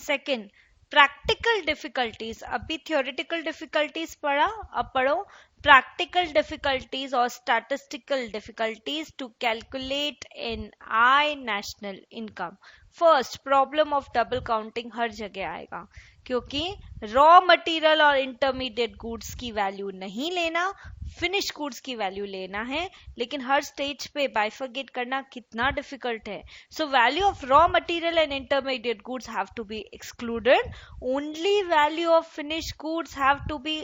Second, practical difficulties, अभी theoretical difficulties पढ़ा, अब पढ़ो प्रैक्टिकल डिफिकल्टीज और statistical difficulties to calculate NI national income. First, problem of double counting हर जगह आएगा, क्योंकि रॉ मटेरियल और इंटरमीडिएट गुड्स की वैल्यू नहीं लेना, फिनिश गुड्स की वैल्यू लेना है, लेकिन हर स्टेज पे बाइफरगेट करना कितना डिफिकल्ट है. So value of raw material and intermediate goods have to be excluded. Only value of finished goods have to be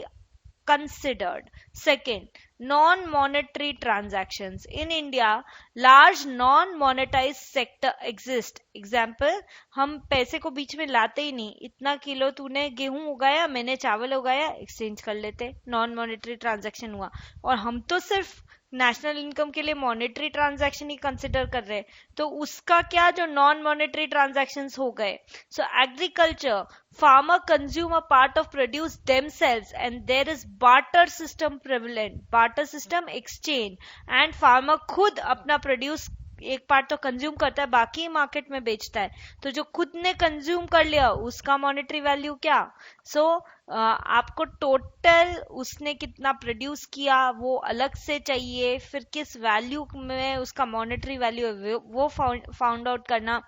considered. Second, non-monetary transactions. In India, large non-monetized sector exist. Example, हम पैसे को बीच में लाते ही नहीं, इतना kilo तूने गेहूं उगाया, मैंने चावल उगाया, एक्सचेंज कर लेते, नॉन मॉनेटरी ट्रांजैक्शन हुआ. और हम तो सिर्फ नेशनल इनकम के लिए मॉनेटरी ट्रांजैक्शन ही कंसिडर कर रहे हैं, तो उसका क्या जो नॉन मॉनेटरी ट्रांजैक्शंस हो गए. सो agriculture, farmer consume a part of produce themselves and there is barter system prevalent. Barter system exchange, and farmer खुद अपना प्रोड्यूस एक पार्ट तो कंज्यूम करता है, बाकी मार्केट में बेचता है, तो जो खुद ने कंज्यूम कर लिया उसका मॉनेटरी वैल्यू क्या. सो आपको टोटल उसने कितना प्रोड्यूस किया वो अलग से चाहिए, फिर किस वैल्यू में उसका मॉनेटरी वैल्यू है वो फाउंड आउट करना.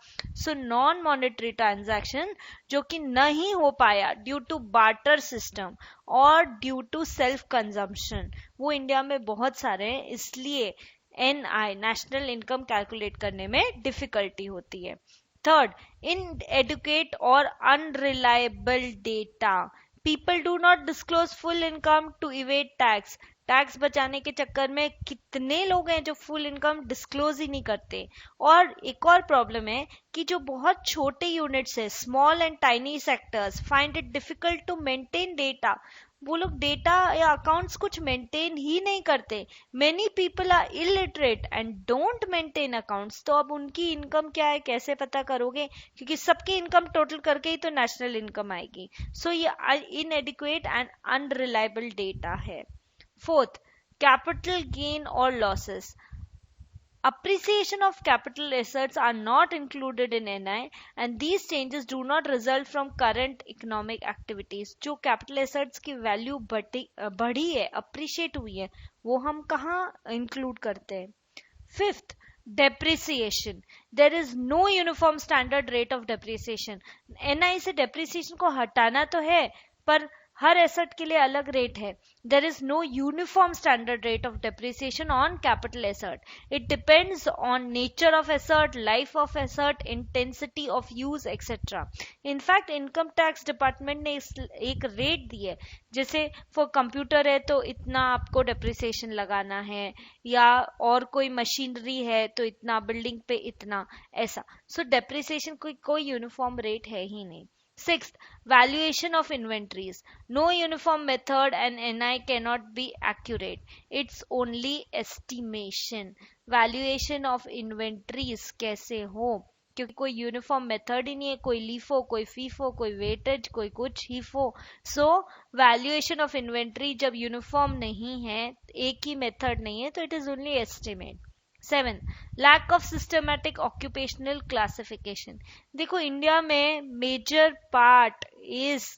सो नॉन मॉनेटरी ट्रांजैक्शन जो कि नहीं हो पाया ड्यू टू बार्टर सिस्टम और ड्यू टू सेल्फ कंजम्पशन, वो इंडिया में बहुत सारे हैं, इसलिए एनआई नेशनल इनकम कैलकुलेट करने में डिफिकल्टी होती है. थर्ड, inadequate और unreliable data. People do not disclose full income to evade tax. Tax बचाने के चक्कर में कितने लोग हैं जो फुल इनकम डिस्क्लोज ही नहीं करते. और एक और प्रॉब्लम है कि जो बहुत छोटे यूनिट्स है, small and tiny sectors, find it difficult to maintain data. वो लोग डेटा या अकाउंट्स कुछ मेंटेन ही नहीं करते. Many people are illiterate and don't maintain accounts. तो अब उनकी इनकम क्या है कैसे पता करोगे, क्योंकि सबकी इनकम टोटल करके ही तो नेशनल इनकम आएगी. सो ये इनएडिक्वेट एंड अनरिलायबल डेटा है. फोर्थ, कैपिटल गेन और losses. Appreciation of capital assets are not included in NI, and these changes do not result from current economic activities. जो capital assets की value बढ़ी है, appreciate हुई है, वो हम कहाँ include करते हैं. Fifth, depreciation. There is no uniform standard rate of depreciation. NI से depreciation को हटाना तो है, पर हर एसेट के लिए अलग रेट है. There is no uniform standard rate of depreciation on capital asset. It depends on nature of asset, life of asset, intensity of use etcetera. In fact income tax department ने एक रेट दी है, जैसे for computer है तो इतना आपको depreciation लगाना है, या और कोई मशीनरी है तो इतना, बिल्डिंग पे इतना, ऐसा. सो डेप्रिसिएशन कोई यूनिफॉर्म रेट है ही नहीं. Sixth, valuation of inventories. No uniform method and NI cannot be accurate. It's only estimation. Valuation of inventories कैसे हो, क्योंकि कोई यूनिफॉर्म मेथड ही नहीं है, कोई लीफो, कोई फीफो, कोई वेटेज, कोई कुछ हीफो. सो वैल्यूएशन ऑफ इन्वेंट्री जब यूनिफॉर्म नहीं है, एक ही मेथड नहीं है, तो it is only estimate. 7, lack of systematic occupational classification. देखो इंडिया में मेजर पार्ट इज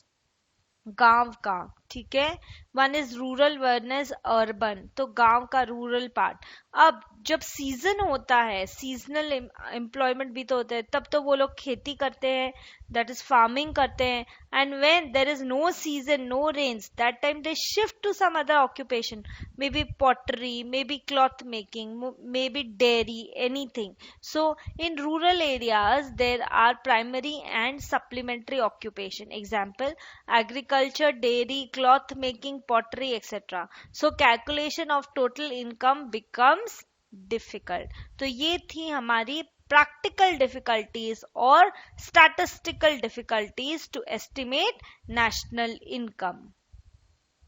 गांव का, ठीक है, one is rural one is urban, तो गांव का रूरल पार्ट. अब जब सीजन होता है, सीजनल एम्प्लॉयमेंट भी तो होता है, तब तो वो लोग खेती करते हैं, दैट इज फार्मिंग करते हैं. And when there is no season, no rains, that time they shift to some other occupation, may be pottery, may be cloth making, may be dairy, anything. So in rural areas there are primary and supplementary occupation. Example, agriculture, dairy, cloth making, pottery, etc. So calculation of total income becomes difficult. तो ये थी हमारी practical difficulties और statistical difficulties to estimate national income.